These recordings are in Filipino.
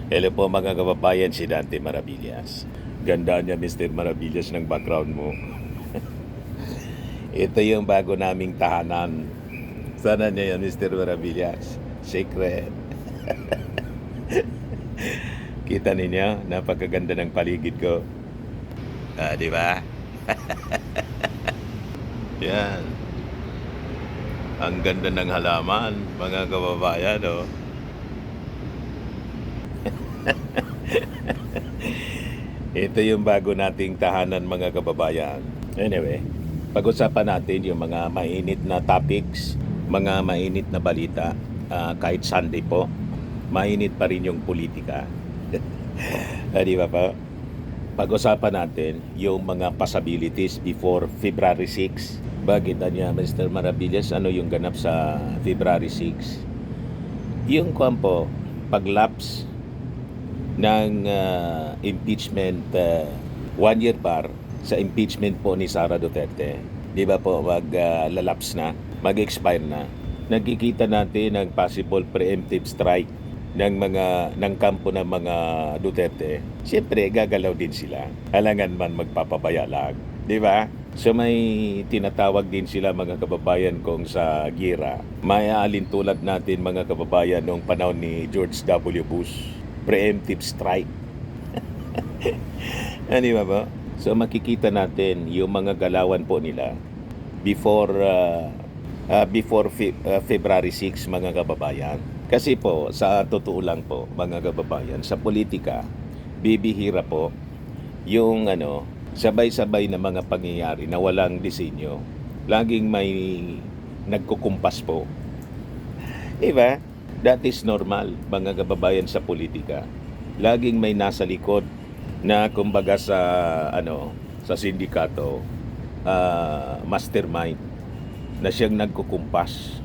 Hello po mga kababayan, si Dante Maravillas. Ganda niya Mr. Maravillas ng background mo. Ito yung bago naming tahanan. Sana niya yan Mr. Maravillas. Secret. Kita ninyo, napakaganda ng paligid ko. Di ba? Yan. Ang ganda ng halaman, mga kababayan, oh. Ito yung bago nating tahanan mga kababayan. Anyway, pag-usapan natin yung mga mainit na topics, mga mainit na balita. Kahit Sunday po, mainit pa rin yung politika. Di ba po? Pag-usapan natin yung mga possibilities before February 6. Bakit niya Mr. Maravillas, ano yung ganap sa February 6? Yung po, pag-lapse ng impeachment, 1 year par sa impeachment po ni Sara Duterte. Di ba po, mag-lapse na, mag-expire na. Nagkikita natin ang possible preemptive strike ng kampo ng mga Duterte. Siyempre, gagalaw din sila. Alangan man magpapabaya lang. Di ba? So may tinatawag din sila mga kababayan kung sa gira. May alintulad natin mga kababayan noong panahon ni George W. Bush. Preemptive strike. Di ba po? So makikita natin yung mga galawan po nila before February 6 mga kababayan. Kasi po, sa totoo lang po mga kababayan, sa politika, bibihira po yung sabay-sabay na mga pangyayari na walang disenyo. Laging may nagkukumpas po. Diba? That is normal, mga kababayan sa politika. Laging may nasa likod na kumbaga sa sindikato, mastermind na siyang nagkukumpas.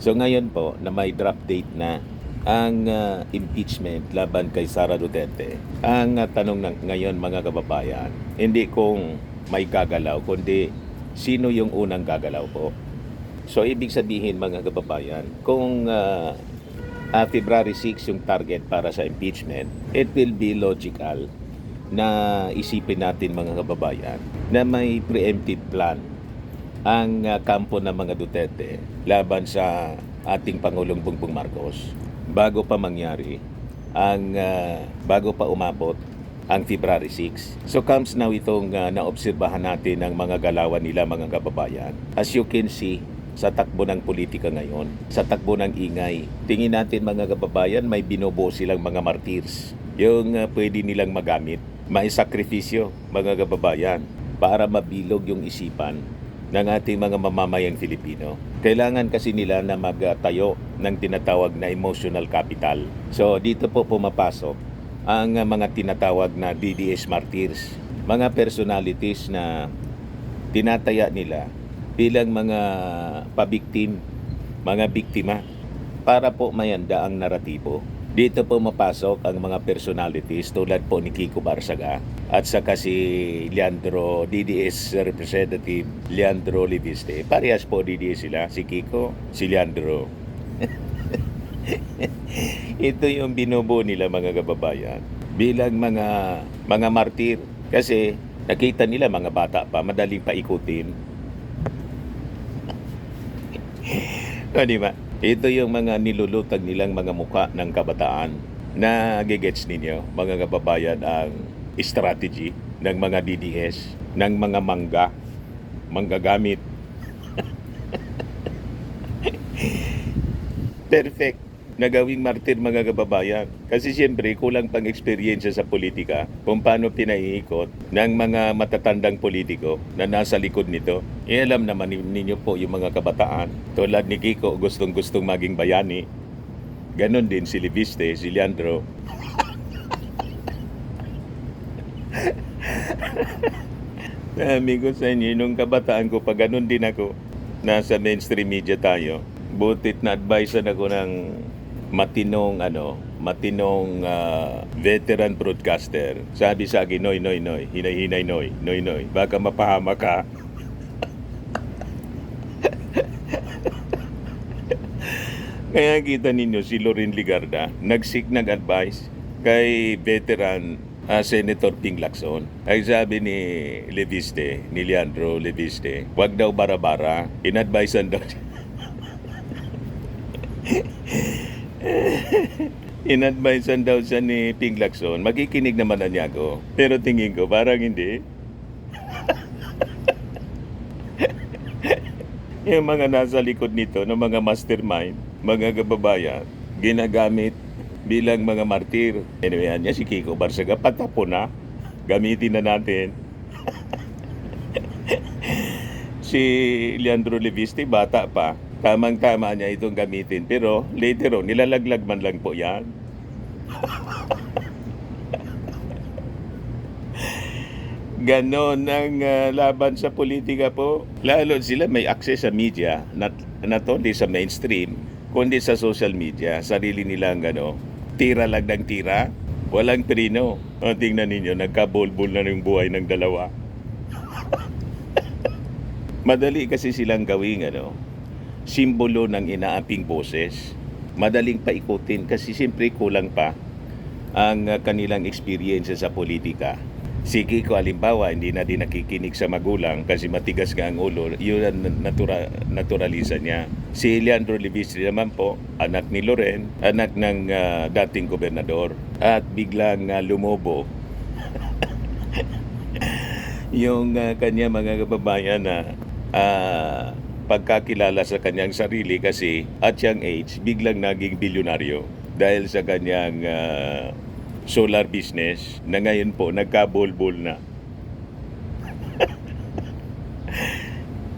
So ngayon po na may draft date na ang impeachment laban kay Sara Duterte. Ang tanong ngayon mga kababayan, hindi kung may gagalaw, kundi sino yung unang gagalaw po. So ibig sabihin mga kababayan, kung February 6 yung target para sa impeachment, it will be logical na isipin natin mga kababayan na may preemptive plan ang kampo ng mga Duterte laban sa ating Pangulong Bongbong Marcos bago pa mangyari bago pa umabot ang February 6. So comes now itong naobserbahan natin ang mga galawan nila mga kababayan. As you can see, sa takbo ng politika ngayon, sa takbo ng ingay, tingin natin mga kababayan, may binubuo silang mga martyrs. Yung pwede nilang magamit, may sakripisyo mga kababayan para mabilog yung isipan ng ating mga mamamayang Filipino. Kailangan kasi nila na magtayo ng tinatawag na emotional capital. So dito po pumapasok ang mga tinatawag na DDS martyrs, mga personalities na tinataya nila bilang mga pabiktim, mga biktima para po mayanda ang naratibo. Dito po mapasok ang mga personalities tulad po ni Kiko Barsaga at saka si Leandro, DDS Representative Leandro Liviste. Parehas po DDS sila, si Kiko, si Leandro. Ito yung binubuo nila mga kababayan bilang mga martir kasi nakita nila mga bata pa, madaling paikutin. Di ba? Ito yung mga nilulutag nilang mga muka ng kabataan na gigets ninyo, mga kababayan, ang strategy ng mga DDS, ng mga manggagamit. Perfect na gawing martir mga kababayan. Kasi siyempre, kulang pang experience sa politika kung paano pinaiikot ng mga matatandang politiko na nasa likod nito. Alam naman ninyo po yung mga kabataan. Tulad ni Kiko, gustong-gustong maging bayani. Ganon din si Liviste, si Leandro. Sabi ko sa inyo, nung kabataan ko, pag ganon din ako, nasa mainstream media tayo, butit na advisean ako ng matinong veteran broadcaster. Sabi sa akin, Noy, hinay, Noy, baka mapahama ka. Kaya kita ninyo si Loren Ligarda nag-seek ng advice kay veteran Senator Ping Lacson. Ay sabi ni Leviste, ni Leandro Leviste, wag daw bara-bara, inadvisean daw siya. Inadvisean daw siya ni Ping Lacson, magikinig naman na niya ako. Pero tingin ko parang hindi. Yung mga nasa likod nito ng mga mastermind, mga kababayan, ginagamit bilang mga martir. Anyway, yan niya si Kiko Barsaga, patapo na. Gamitin na natin. Si Leandro Leviste, bata pa. Tamang-tama niya itong gamitin. Pero later on, nilalaglag man lang po yan. Ganon ang laban sa politika po. Lalo sila may access sa media, not only sa mainstream, kundi sa social media. Sarili nilang tira lang ng tira, walang trino. O, tingnan ninyo, nagkabulbul na yung buhay ng dalawa. Madali kasi silang gawing simbolo ng inaaping boses. Madaling paikutin kasi siyempre kulang pa ang kanilang experience sa politika. Si Kiko halimbawa, hindi na din nakikinig sa magulang kasi matigas nga ang ulo. Yun ang naturalisa niya. Si Leandro Leviste naman po, anak ni Loren, anak ng dating gobernador. At biglang lumobo yung kanya mga kababayan na pagkakilala sa kanyang sarili kasi at young age, biglang naging bilyonaryo dahil sa kanyang solar business na ngayon po nagkabulbul na.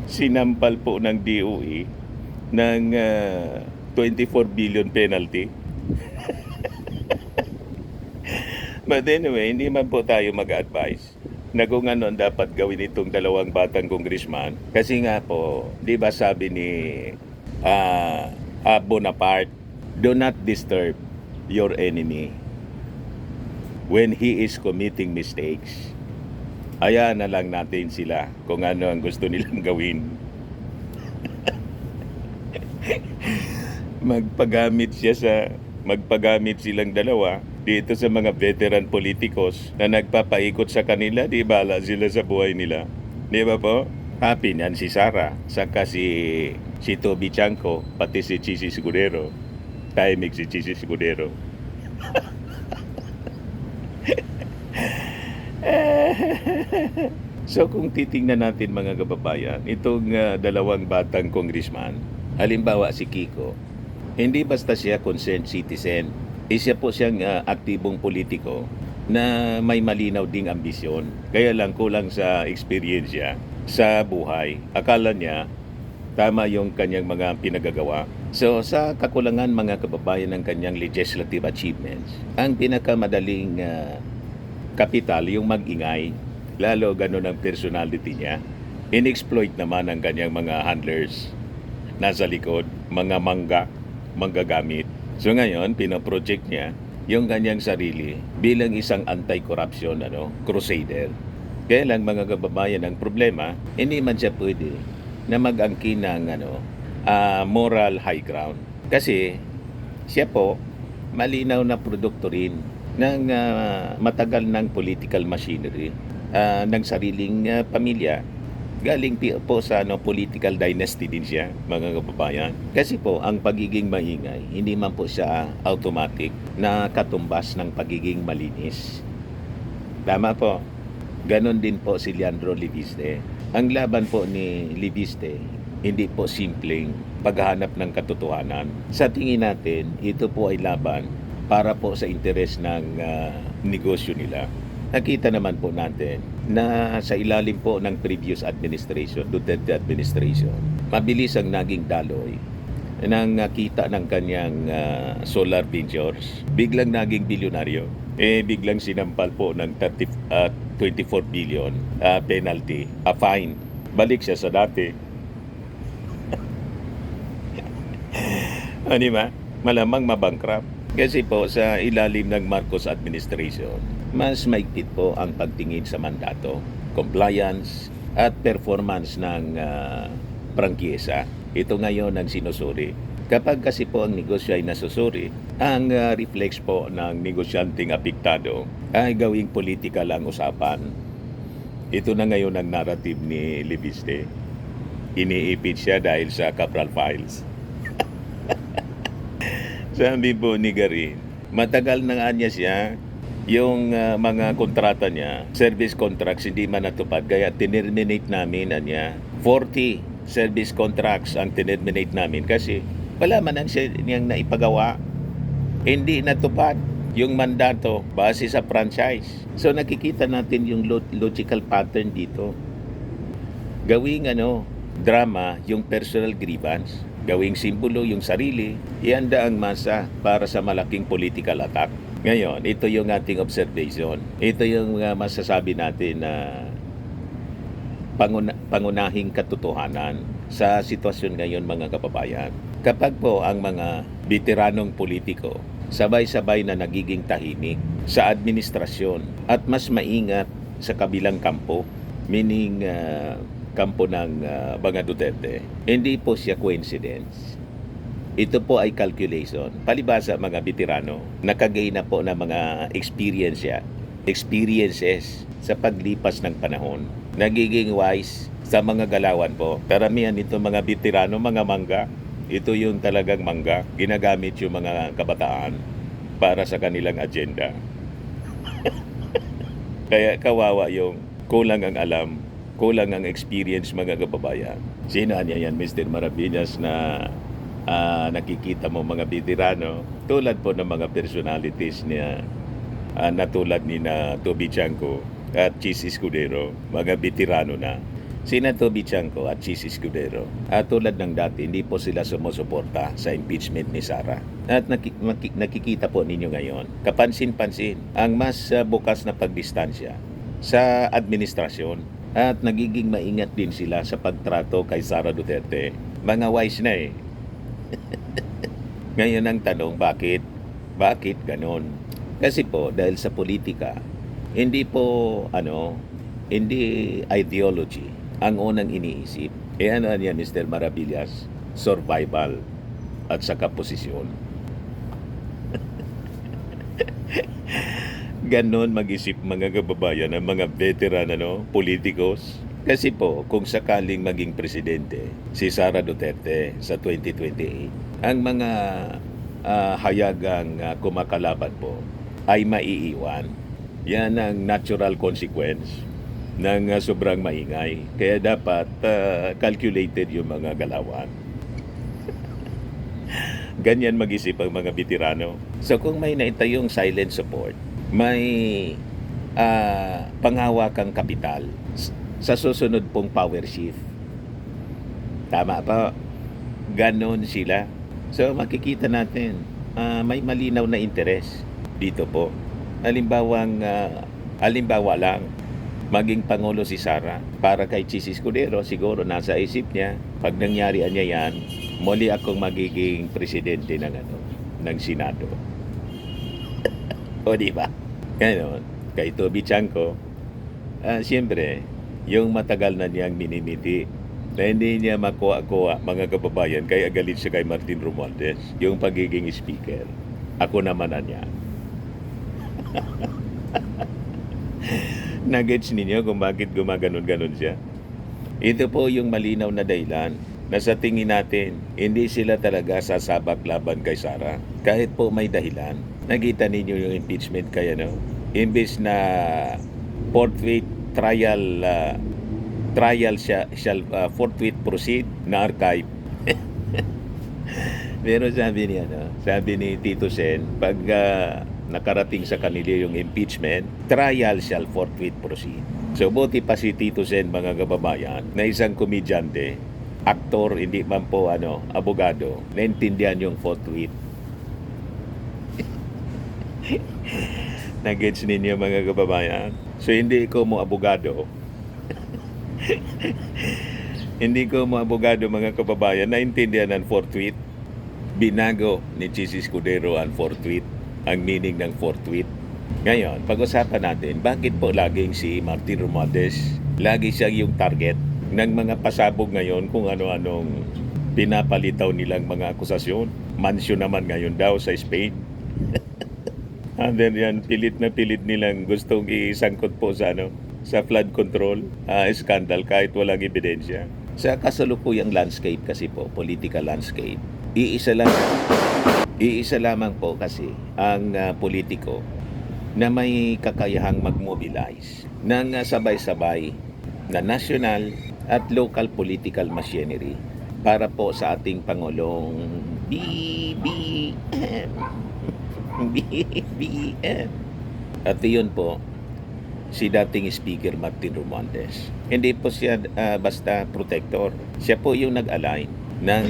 Sinampal po ng DOE ng 24 billion penalty. But anyway, hindi man po tayo mag-advise na kung ano dapat gawin itong dalawang batang congressman. Kasi nga po, di ba sabi ni Bonaparte, do not disturb your enemy when he is committing mistakes. Hayaan na lang natin sila kung ano ang gusto nilang gawin. Magpagamit silang dalawa dito sa mga veteran politikos na nagpapaikot sa kanila, di bala sila sa buhay nila. Di ba po? Happy niyan si Sara, saka si Toby Chanko, pati si Chisi Escudero. Timing si Chisi Escudero. So kung titingnan natin mga kababayan, itong dalawang batang congressman, halimbawa si Kiko, hindi basta siya concerned citizen, siya po siyang aktibong politiko na may malinaw ding ambisyon. Kaya lang kulang sa experience sa buhay. Akala niya tama yung kanyang mga pinagagawa. So sa kakulangan mga kababayan ng kanyang legislative achievements, ang pinakamadaling kapital yung mag-ingay, lalo ganun ang personality niya. In-exploit naman ang kanyang mga handlers nasa likod, mga manggagamit. So ngayon, pinaproject niya yung kanyang sarili bilang isang anti-corruption crusader. Kaya lang mga kababayan, ang problema, hindi man siya pwede na mag-angkin ng moral high ground. Kasi siya po, malinaw na produkto rin ng matagal ng political machinery ng sariling pamilya. Galing po sa political dynasty din siya, mga kababayan. Kasi po, ang pagiging maingay, hindi man po siya automatic na katumbas ng pagiging malinis. Tama po. Ganon din po si Leandro Leviste. Ang laban po ni Leviste, hindi po simpleng paghahanap ng katotohanan. Sa tingin natin, ito po ay laban para po sa interes ng negosyo nila. Nakita naman po natin na sa ilalim po ng previous administration, Duterte administration, mabilis ang naging daloy ng kita ng kanyang solar ventures. Biglang naging bilyonaryo. Biglang sinampal po ng 24 billion penalty, fine. Balik siya sa dati. Di ba? Malamang mabankrupt. Kasi po sa ilalim ng Marcos administration, mas maigpit po ang pagtingin sa mandato, compliance at performance ng prangkiyesa. Ito ngayon ang sinusuri. Kapag kasi po ang negosyo ay nasusuri, ang reflex po ng negosyanteng apektado ay gawing politika lang usapan. Ito na ngayon ang narrative ni Leviste. Iniipit siya dahil sa Capral Files. Sabi po ni Garin, matagal na nga niya siya, yung mga kontrata niya, service contracts hindi man natupad, kaya tinerminate namin niya. 40 service contracts ang tinerminate namin kasi wala man siya niyang naipagawa. Hindi natupad yung mandato base sa franchise. So nakikita natin yung logical pattern dito. Gawing drama yung personal grievance, gawing simbolo yung sarili, ihanda ang masa para sa malaking political attack. Ngayon, ito yung ating observation. Ito yung masasabi natin na pangunahing katotohanan sa sitwasyon ngayon, mga kababayan. Kapag po ang mga veteranong politiko sabay-sabay na nagiging tahimik sa administrasyon at mas maingat sa kabilang kampo, meaning kampo ng mga Duterte, hindi po siya coincidence. Ito po ay calculation. Palibasa mga veterano, nakagain na po ng mga experiences sa paglipas ng panahon. Nagiging wise sa mga galawan po. Karamihan nito mga veterano, mga mangga. Ito yung talagang mangga. Ginagamit yung mga kabataan para sa kanilang agenda. Kaya kawawa yung kulang ang alam, kulang ang experience, mga kababayan. Sino niya yan, Mr. Maravillas, na nakikita mo mga veterano, tulad po ng mga personalities niya, na tulad ni na Toby Chanco at Chis Escudero, mga veterano na. Sina Toby Chanco at Chis Escudero, tulad ng dati, hindi po sila sumusuporta sa impeachment ni Sara. At nakikita po ninyo ngayon, kapansin-pansin, ang mas bukas na pagdistansya sa administrasyon at nagiging maingat din sila sa pagtrato kay Sara Duterte. Mga wise na eh. Ngayon ang tanong, bakit? Bakit ganon? Kasi po, dahil sa politika, hindi po, hindi ideology ang unang iniisip. Ano yan, Mr. Maravillas? Survival at saka posisyon. Ganon mag-isip mga kababayan ng mga veteran, politikos. Kasi po, kung sakaling maging presidente si Sara Duterte sa 2028, ang mga hayagang kumakalaban po ay maiiwan. Yan ang natural consequence ng sobrang maingay. Kaya dapat calculated yung mga galawan. Ganyan mag-isip ang mga veterano. So kung may naitayong silent support, may panghawakang kapital sa susunod pong power shift. Tama pa, ganon sila. So makikita natin, may malinaw na interes dito po. Halimbawa lang, maging Pangulo si Sara. Para kay Chis Escudero, siguro nasa isip niya, pag nangyari niya yan, muli akong magiging presidente ng Senado. O di ba? Ganon. Kay Toby Chanco, siyempre, yung matagal na niyang minimiti na hindi niya makuha-kuha, mga kababayan, kaya galit siya kay Martin Romualdez, yung pagiging speaker. Ako naman na niya. Nagets ninyo kung bakit gumaganon-ganon siya? Ito po yung malinaw na dahilan na sa tingin natin, hindi sila talaga sasabak laban kay Sara. Kahit po may dahilan. Nakita ninyo yung impeachment kaya imbes na forthwith trial shall forthwith proceed na archive. Pero sabi ni Tito Sen, pag nakarating sa kanila yung impeachment, trial shall forthwith proceed. So buti pa si Tito Sen, mga kababayan, na isang komedyante, aktor, hindi man po abogado, naintindihan yung forthwith. Nagets ninyo, mga kababayan? So hindi ko mo abogado. Hindi ko mo abogado, mga kababayan, naintindihan ang forthwith. Binago ni Chis Escudero ang forthwith, ang meaning ng forthwith. Ngayon, pag-usapan natin, bakit po laging si Martin Romualdez, lagi siya yung target ng mga pasabog ngayon kung ano-anong pinapalitaw nilang mga akusasyon. Mansyon naman ngayon daw sa Spain. And then yan, pilit na pilit nilang gustong isangkot po sa sa flood control scandal kahit walang ebidensya. Sa kasalukuyang landscape kasi po, political landscape, iisa lamang po kasi ang politiko na may kakayahang mag-mobilize ng sabay-sabay na national at local political machinery para po sa ating Pangulong BBM. BBM. At iyon po, si dating Speaker Martin Romualdez. Hindi po siya basta protector. Siya po yung nag-align ng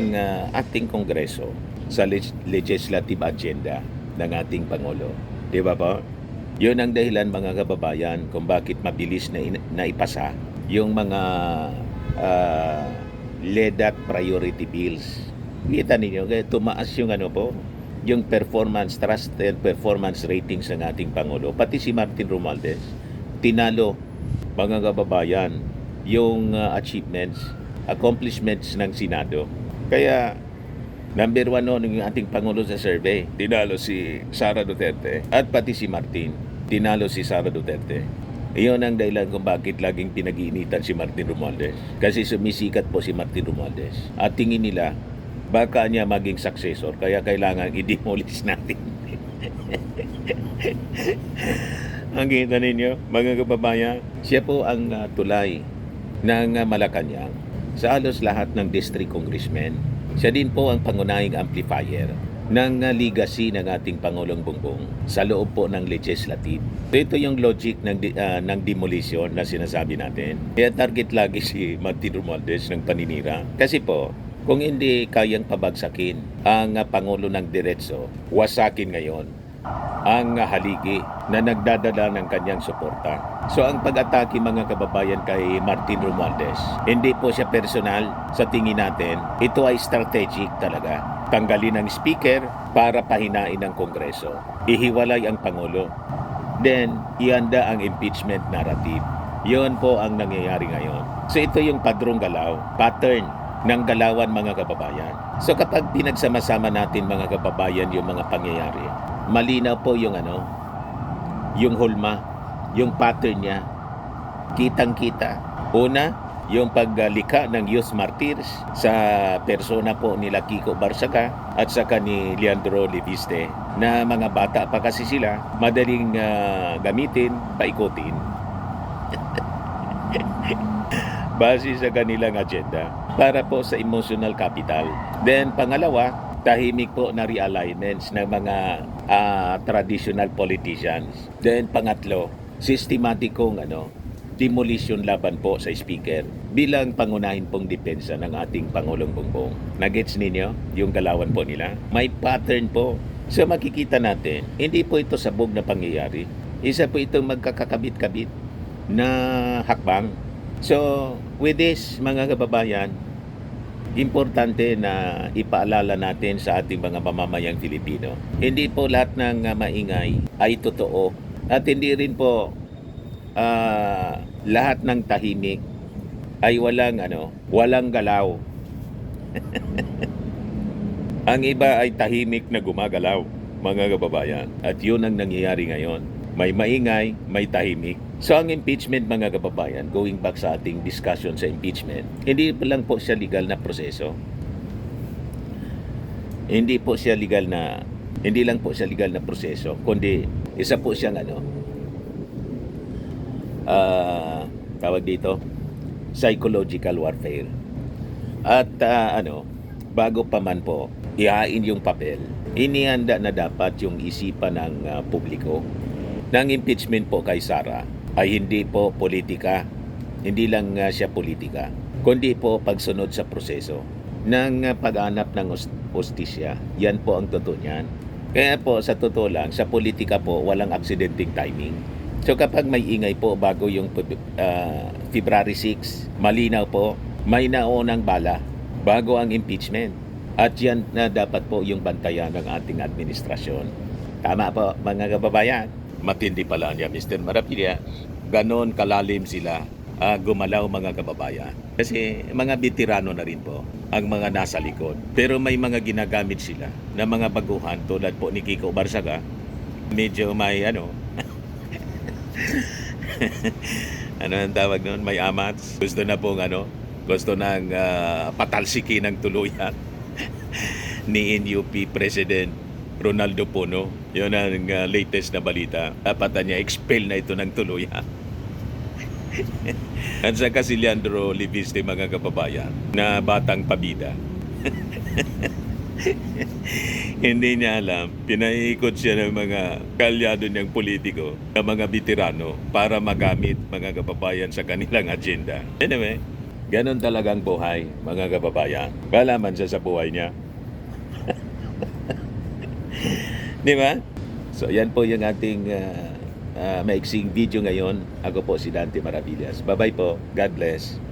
ating Kongreso sa legislative agenda ng ating Pangulo. Di ba po? Yun ang dahilan mga kababayan kung bakit mabilis na ipasa yung mga LEDAC priority bills. Kita ninyo, kaya tumaas yung yung trusted performance ratings ng ating Pangulo. Pati si Martin Romualdez, tinalo mga kababayan yung accomplishments ng Senado. Kaya number 1 noon yung ating Pangulo sa survey, tinalo si Sara Duterte at pati si Martin, tinalo si Sara Duterte. Iyon ang dahilan kung bakit laging pinag-iinitan si Martin Romualdez. Kasi sumisikat po si Martin Romualdez. At tingin nila, baka niya maging successor, kaya kailangan i-demolish natin. Ang kita ninyo, mga kababayan, siya po ang tulay ng Malacanang sa halos lahat ng district congressmen. Siya din po ang pangunahing amplifier ng legacy ng ating Pangulong Bongbong sa loob po ng legislative. Ito yung logic ng demolition na sinasabi natin. Kaya target lagi si Martin Romualdez ng paninira. Kasi po, kung hindi kayang pabagsakin ang Pangulo ng diretso, wasakin ngayon ang haligi na nagdadala ng kanyang suporta. So ang pag-atake mga kababayan kay Martin Romualdez, hindi po siya personal sa tingin natin. Ito ay strategic talaga. Tanggalin ang speaker para pahinain ang Kongreso. Ihiwalay ang Pangulo. Then, ihanda ang impeachment narrative. Yun po ang nangyayari ngayon. So ito yung padrong galaw, pattern ng galawan mga kababayan. So kapag pinagsama-sama natin mga kababayan yung mga pangyayari, malinaw po yung yung hulma, yung pattern niya, kitang-kita. Una, yung paglikha ng youth martyrs sa persona po nila Kiko Barsaga at saka ni Leandro Leviste, na mga bata pa kasi sila, madaling gamitin, paikutin. Base sa kanilang agenda para po sa emotional capital. Then pangalawa, tahimik po na realignments ng mga traditional politicians. Then pangatlo, sistematikong demolition laban po sa speaker bilang pangunahin pong depensa ng ating Pangulong Bongbong. Nagets ninyo yung galawan po nila? May pattern po. So makikita natin, hindi po ito sabog na pangyayari. Isa po itong magkakakabit-kabit na hakbang. So with this mga kababayan, importante na ipaalala natin sa ating mga mamamayang Pilipino. Hindi po lahat ng maingay ay totoo at hindi rin po lahat ng tahimik ay walang galaw. Ang iba ay tahimik na gumagalaw, mga kababayan. At yun ang nangyayari ngayon. May maingay, may tahimik. So ang impeachment mga kababayan, going back sa ating discussion sa impeachment, hindi lang po siya legal na proseso. Hindi lang po siya legal na proseso, kundi isa po siyang tawag dito, psychological warfare. At bago pa man po ihain yung papel, inihanda na dapat yung isipan ng publiko. Ng impeachment po kay Sara ay hindi po politika, hindi lang siya politika, kundi po pagsunod sa proseso ng pag-anap ng hustisya. Yan po ang totoo niyan. Kaya po sa totoo lang, sa politika po walang aksidenteng timing. So kapag may ingay po bago yung February 6, malinaw po, may naunang bala bago ang impeachment. At yan na dapat po yung bantayan ng ating administrasyon. Tama po mga kababayan. Matindi pala niya Mr. Marapilla. Ganon kalalim sila gumalaw mga kababayan. Kasi mga veterano na rin po ang mga nasa likod. Pero may mga ginagamit sila na mga baguhan tulad po ni Kiko Barsaga. Medyo may ano, ano ang tawag noon? May amats. Gusto na pong gusto nang patalsikin ng tuluyan ni NUP President Ronaldo Puno. Yun ang latest na balita. Dapat na niya expel na ito ng tuluyan. At saka si Leandro Liviste mga kababayan na batang pabida. Hindi niya alam, pinaiikot siya ng mga kalyado niyang politiko na mga veterano para magamit mga kababayan sa kanilang agenda. Anyway, ganon talagang buhay mga kababayan. Wala man siya sa buhay niya. Di ba? So yan po yung ating maiksing video ngayon. Ako po si Dante Maravillas. Bye-bye po. God bless.